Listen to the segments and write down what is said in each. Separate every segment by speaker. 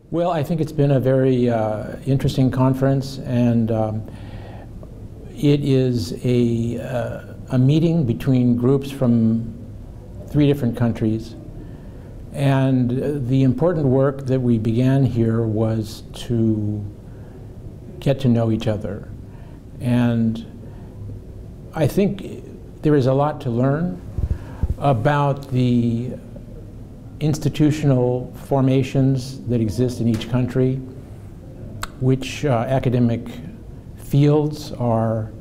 Speaker 1: Well, I think it's been a very interesting conference, and it is a meeting between groups from 3 different countries. And the important work that we began here was to get to know each other. And I think there is a lot to learn about the institutional formations that exist in each country, which academic fields are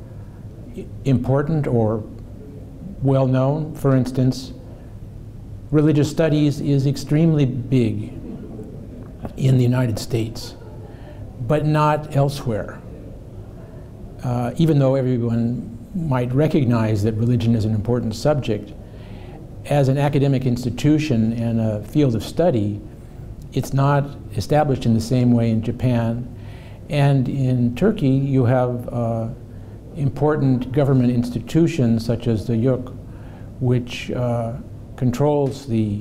Speaker 1: important or well known. For instance, religious studies is extremely big in the United States, but not elsewhere. Even though everyone might recognize that religion is an important subject, as an academic institution and a field of study, it's not established in the same way in Japan. And in Turkey, you have important government institutions such as the YÖK, which controls the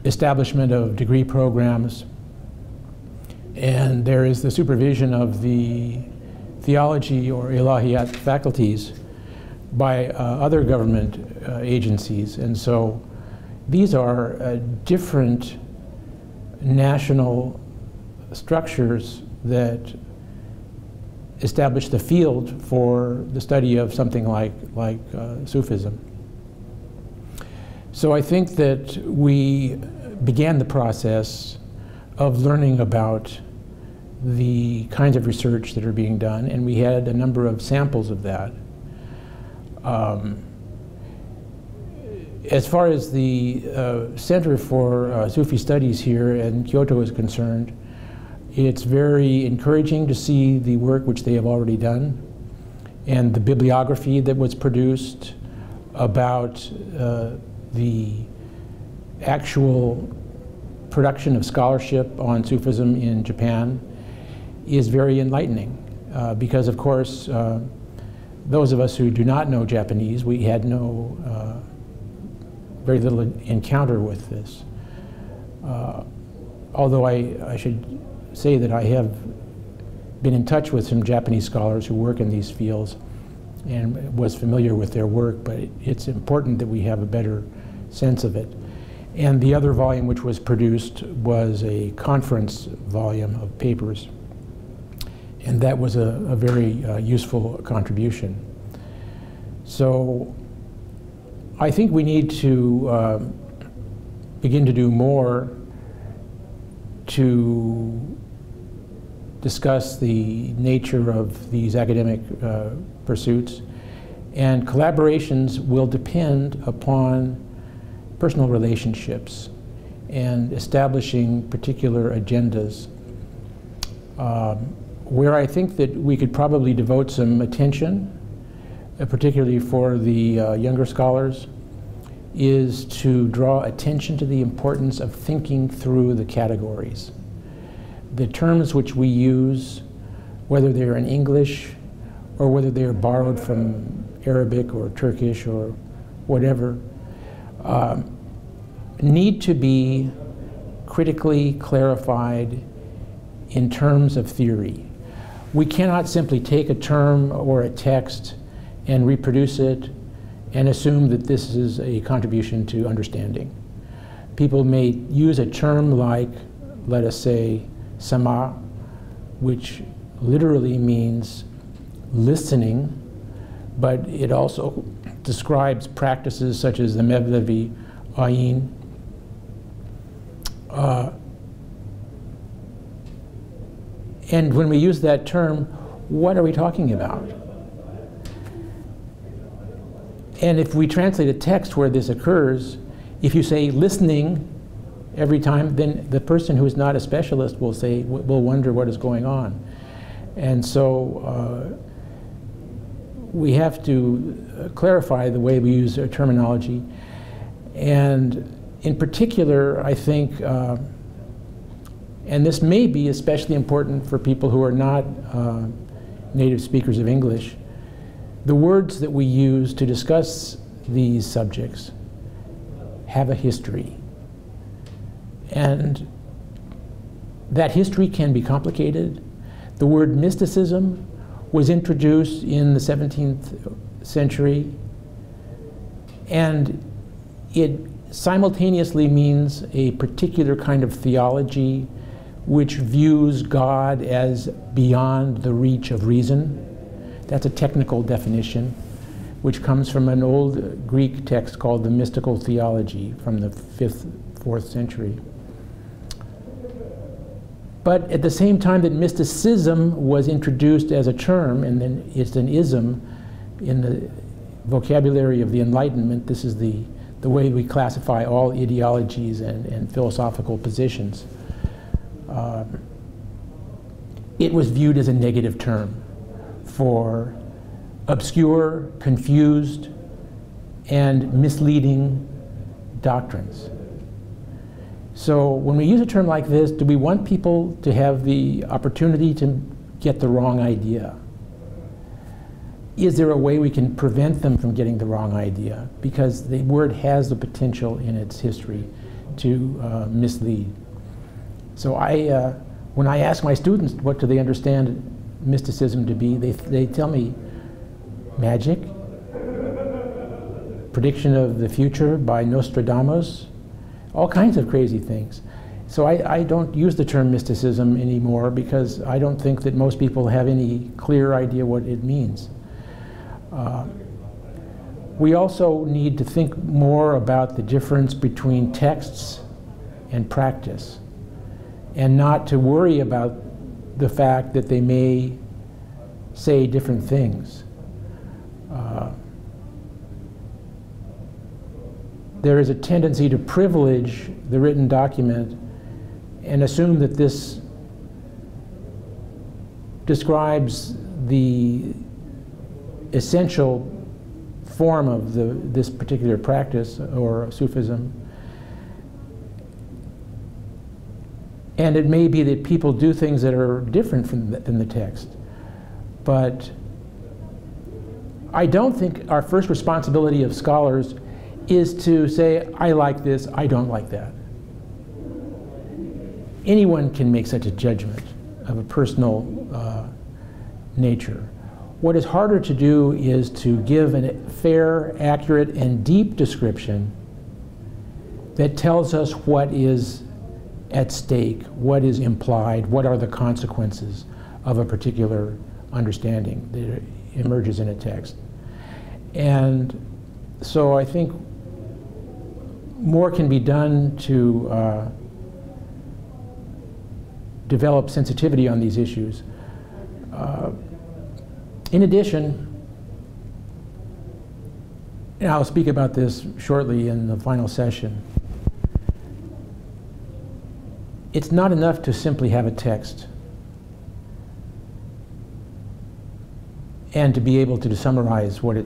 Speaker 1: establishment of degree programs. And there is the supervision of the theology or ilahiyat faculties by other government agencies. And so these are different national structures that establish the field for the study of something like Sufism. So I think that we began the process of learning about the kinds of research that are being done, and we had a number of samples of that. As far as the Center for Sufi Studies here in Kyoto is concerned, it's very encouraging to see the work which they have already done and the bibliography that was produced about the actual production of scholarship on Sufism in Japan is very enlightening because, of course, those of us who do not know Japanese, we had very little encounter with this. Although I should say that I have been in touch with some Japanese scholars who work in these fields and was familiar with their work, but it's important that we have a better sense of it. And the other volume which was produced was a conference volume of papers, and that was a very useful contribution. So I think we need to begin to do more to discuss the nature of these academic pursuits, and collaborations will depend upon personal relationships and establishing particular agendas. Where I think that we could probably devote some attention, particularly for the younger scholars, is to draw attention to the importance of thinking through the categories. The terms which we use, whether they're in English or whether they're borrowed from Arabic or Turkish or whatever, need to be critically clarified in terms of theory. We cannot simply take a term or a text and reproduce it and assume that this is a contribution to understanding. People may use a term like, let us say, sama, which literally means listening, but it also describes practices such as the Mevlevi Ayin. And when we use that term, what are we talking about? And if we translate a text where this occurs, if you say listening every time, then the person who is not a specialist will wonder what is going on. And so we have to clarify the way we use our terminology. And in particular, I think, and this may be especially important for people who are not native speakers of English, the words that we use to discuss these subjects have a history. And that history can be complicated. The word mysticism was introduced in the 17th century, and it simultaneously means a particular kind of theology which views God as beyond the reach of reason. That's a technical definition, which comes from an old Greek text called the Mystical Theology from the 5th, 4th century. But at the same time that mysticism was introduced as a term, and then it's an ism in the vocabulary of the Enlightenment, this is the way we classify all ideologies and philosophical positions. It was viewed as a negative term for obscure, confused, and misleading doctrines. So when we use a term like this, do we want people to have the opportunity to get the wrong idea? Is there a way we can prevent them from getting the wrong idea? Because the word has the potential in its history to mislead. So when I ask my students what do they understand mysticism to be, they tell me magic, prediction of the future by Nostradamus, all kinds of crazy things. So I don't use the term mysticism anymore because I don't think that most people have any clear idea what it means. We also need to think more about the difference between texts and practice, and not to worry about the fact that they may say different things. There is a tendency to privilege the written document and assume that this describes the essential form of this particular practice or Sufism. And it may be that people do things that are different than the text. But I don't think our first responsibility of scholars is to say, I like this, I don't like that. Anyone can make such a judgment of a personal nature. What is harder to do is to give a fair, accurate, and deep description that tells us what is at stake, what is implied, what are the consequences of a particular understanding that emerges in a text. And so I think more can be done to develop sensitivity on these issues. In addition, and I'll speak about this shortly in the final session, it's not enough to simply have a text and to be able to summarize what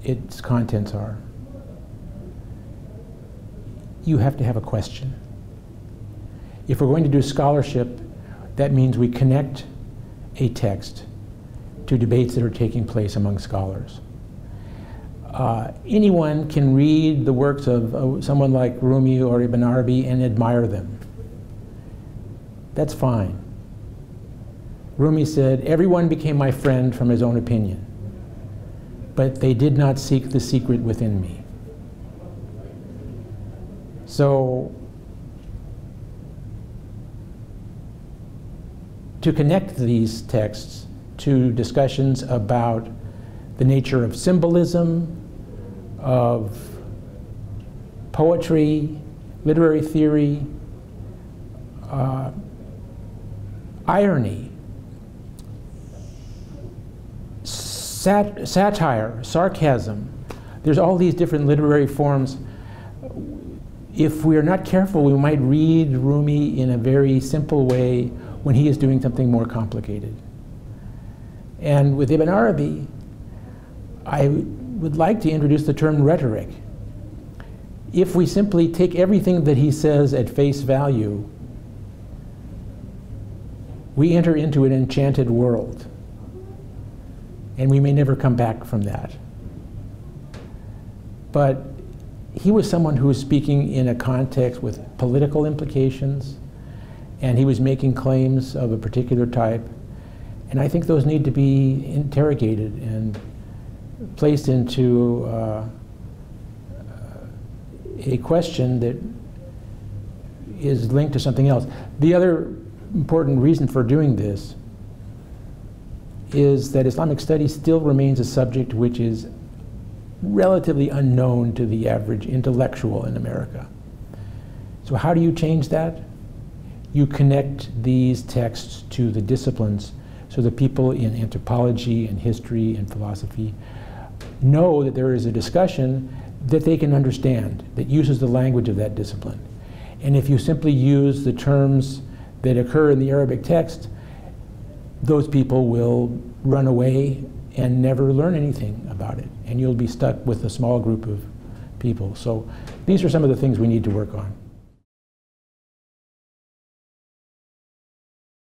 Speaker 1: its contents are. You have to have a question. If we're going to do scholarship, that means we connect a text to debates that are taking place among scholars. Anyone can read the works of someone like Rumi or Ibn Arabi and admire them. That's fine. Rumi said, everyone became my friend from his own opinion, but they did not seek the secret within me. So, to connect these texts to discussions about the nature of symbolism, of poetry, literary theory, irony, satire, sarcasm. There's all these different literary forms. If we are not careful, we might read Rumi in a very simple way when he is doing something more complicated. And with Ibn Arabi, I would like to introduce the term rhetoric. If we simply take everything that he says at face value, we enter into an enchanted world, and we may never come back from that. But he was someone who was speaking in a context with political implications and he was making claims of a particular type. And I think those need to be interrogated and placed into a question that is linked to something else. The other important reason for doing this is that Islamic studies still remains a subject which is relatively unknown to the average intellectual in America. So how do you change that? You connect these texts to the disciplines so that people in anthropology and history and philosophy know that there is a discussion that they can understand, that uses the language of that discipline. And if you simply use the terms that occur in the Arabic text, those people will run away and never learn anything about it. And you'll be stuck with a small group of people. So these are some of the things we need to work on.